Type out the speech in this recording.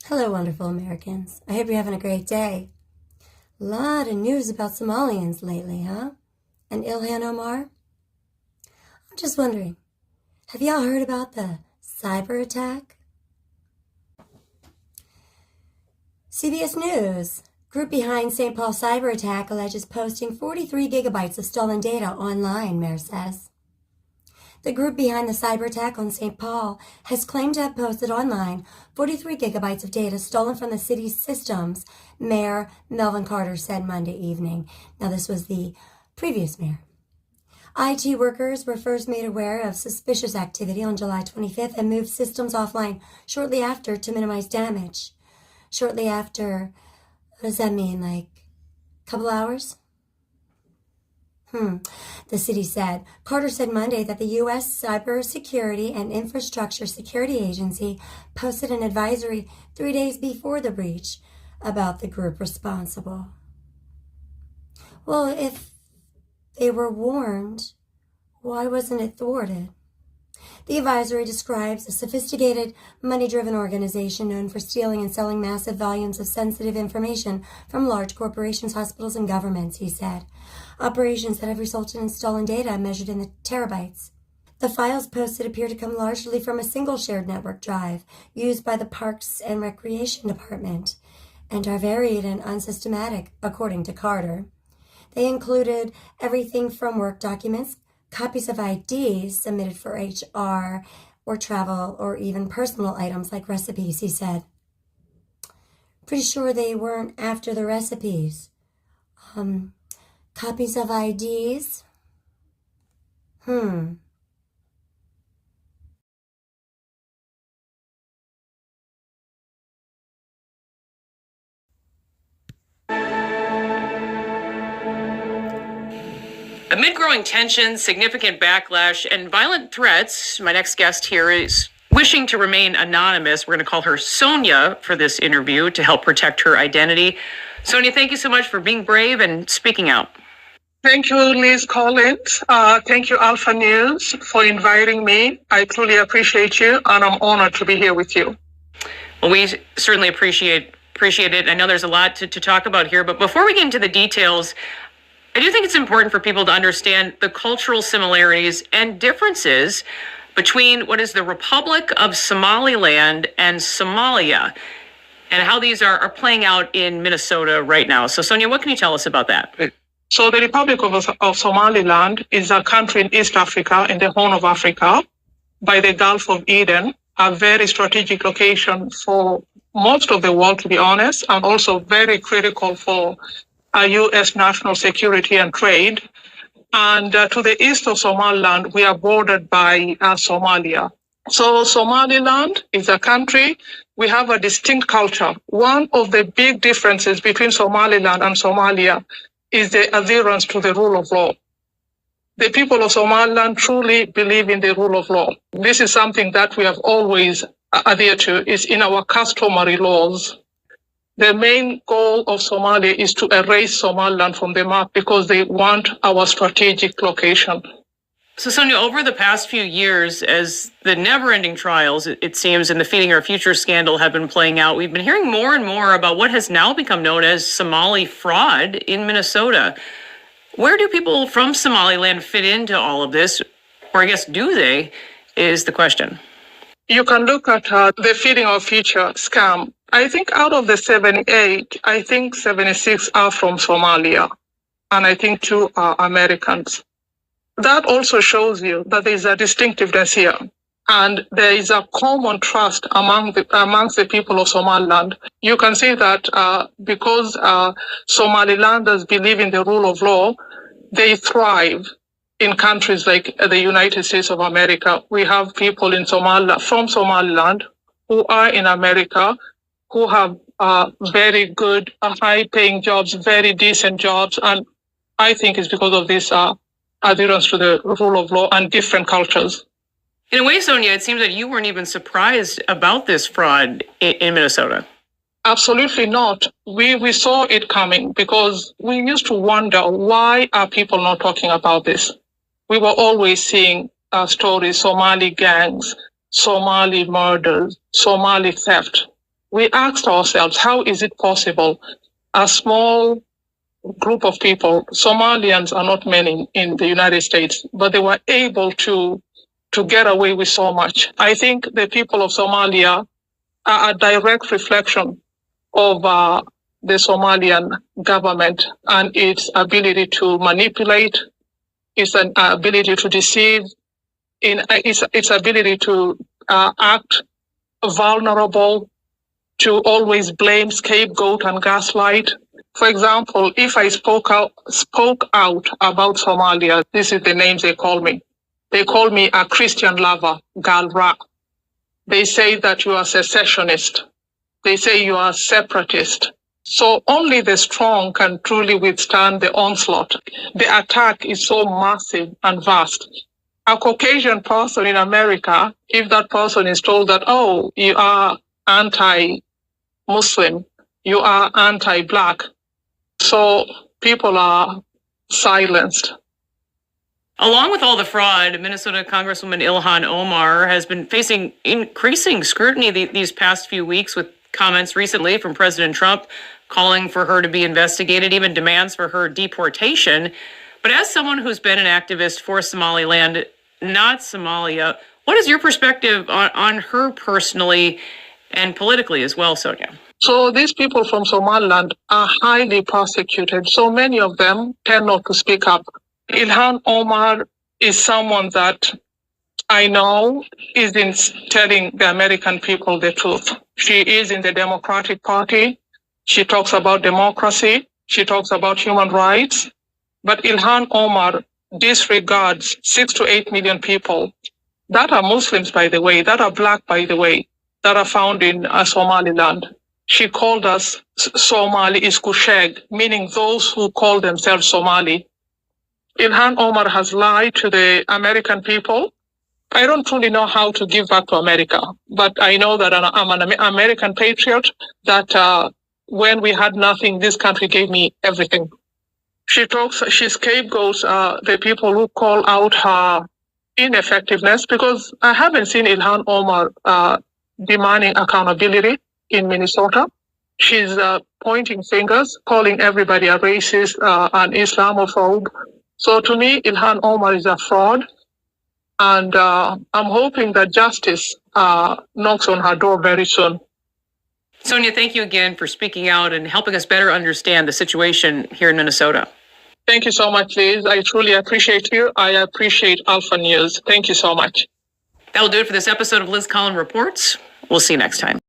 Hello, wonderful Americans. I hope you're having a great day. A lot of news about Somalians lately, huh? And Ilhan Omar? I'm just wondering, have y'all heard about the cyber attack? CBS News. Group behind St. Paul cyber attack alleges posting 43 gigabytes of stolen data online, Mayor says. The group behind the cyber attack on St. Paul has claimed to have posted online 43 gigabytes of data stolen from the city's systems, Mayor Melvin Carter said Monday evening. Now, this was the previous mayor. IT workers were first made aware of suspicious activity on July 25th and moved systems offline shortly after to minimize damage. Shortly after, what does that mean, like a couple hours? The city said. Carter said Monday that the U.S. Cybersecurity and Infrastructure Security Agency posted an advisory 3 days before the breach about the group responsible. Well, if they were warned, why wasn't it thwarted? The advisory describes a sophisticated, money-driven organization known for stealing and selling massive volumes of sensitive information from large corporations, hospitals, and governments, he said. Operations that have resulted in stolen data measured in the terabytes. The files posted appear to come largely from a single shared network drive used by the Parks and Recreation Department and are varied and unsystematic, according to Carter. They included everything from work documents, copies of IDs submitted for HR or travel, or even personal items like recipes, he said. Pretty sure they weren't after the recipes. Copies of IDs? Amid growing tensions, significant backlash, and violent threats, my next guest here is wishing to remain anonymous. We're going to call her Sonia for this interview to help protect her identity. Sonia, thank you so much for being brave and speaking out. Thank you, Liz Collins. Thank you, Alpha News, for inviting me. I truly appreciate you, and I'm honored to be here with you. Well, we certainly appreciate it. I know there's a lot to talk about here, but before we get into the details, I do think it's important for people to understand the cultural similarities and differences between what is the Republic of Somaliland and Somalia, and how these are playing out in Minnesota right now. So, Sonia, what can you tell us about that? So the Republic of Somaliland is a country in East Africa, in the Horn of Africa, by the Gulf of Eden, a very strategic location for most of the world, to be honest, and also very critical for U.S. national security and trade. And to the east of Somaliland, we are bordered by Somalia. So Somaliland is a country. We have a distinct culture. One of the big differences between Somaliland and Somalia is the adherence to the rule of law. The people of Somaliland truly believe in the rule of law. This is something that we have always adhered to. It's in our customary laws. The main goal of Somalia is to erase Somaliland from the map because they want our strategic location. So, Sonia, over the past few years, as the never-ending trials, it seems, in the Feeding Our Future scandal have been playing out, we've been hearing more and more about what has now become known as Somali fraud in Minnesota. Where do people from Somaliland fit into all of this? Or I guess, do they, is the question. You can look at the Feeding Our Future scam. I think out of the 78, I think 76 are from Somalia, and I think 2 are Americans. That also shows you that there is a distinctiveness here, and there is a common trust amongst the people of Somaliland. You can see that because Somalilanders believe in the rule of law, they thrive in countries like the United States of America. We have people in from Somaliland who are in America, who have very good, high-paying jobs, very decent jobs, and I think it's because of this adherence to the rule of law and different cultures. In a way, Sonia, it seems that you weren't even surprised about this fraud in Minnesota. Absolutely not. We saw it coming because we used to wonder, why are people not talking about this? We were always seeing stories, Somali gangs, Somali murders, Somali theft. we asked ourselves, how is it possible a small group of people, Somalians are not many in the United States, but they were able to get away with so much. I think the people of Somalia are a direct reflection of the Somalian government and its ability to manipulate, its ability to deceive, its ability to act vulnerable, to always blame, scapegoat, and gaslight. For example, if I spoke out about Somalia, this is the names they call me. They call me a Christian lover, Galra. They say that you are secessionist. They say you are separatist. So only the strong can truly withstand the onslaught. The attack is so massive and vast. A Caucasian person in America, if that person is told that, oh, you are anti-Muslim, you are anti-Black, so people are silenced. Along with all the fraud, Minnesota Congresswoman Ilhan Omar has been facing increasing scrutiny these past few weeks, with comments recently from President Trump calling for her to be investigated, even demands for her deportation. But as someone who's been an activist for Somaliland, not Somalia, what is your perspective on her personally and politically as well, Sonia? So these people from Somaliland are highly persecuted. So many of them tend not to speak up. Ilhan Omar is someone that I know isn't telling the American people the truth. She is in the Democratic Party. She talks about democracy. She talks about human rights. But Ilhan Omar disregards 6 to 8 million people that are Muslims, by the way, that are Black, by the way, that are found in Somaliland. She called us Somali Iskusheg, meaning those who call themselves Somali. Ilhan Omar has lied to the American people. I don't truly know how to give back to America, but I know that I'm an American patriot, that when we had nothing, this country gave me everything. She scapegoats the people who call out her ineffectiveness, because I haven't seen Ilhan Omar demanding accountability in Minnesota. She's pointing fingers, calling everybody a racist, an Islamophobe. So to me, Ilhan Omar is a fraud. And I'm hoping that justice knocks on her door very soon. Sonia, thank you again for speaking out and helping us better understand the situation here in Minnesota. Thank you so much, Liz. I truly appreciate you. I appreciate Alpha News. Thank you so much. That will do it for this episode of Liz Collin Reports. We'll see you next time.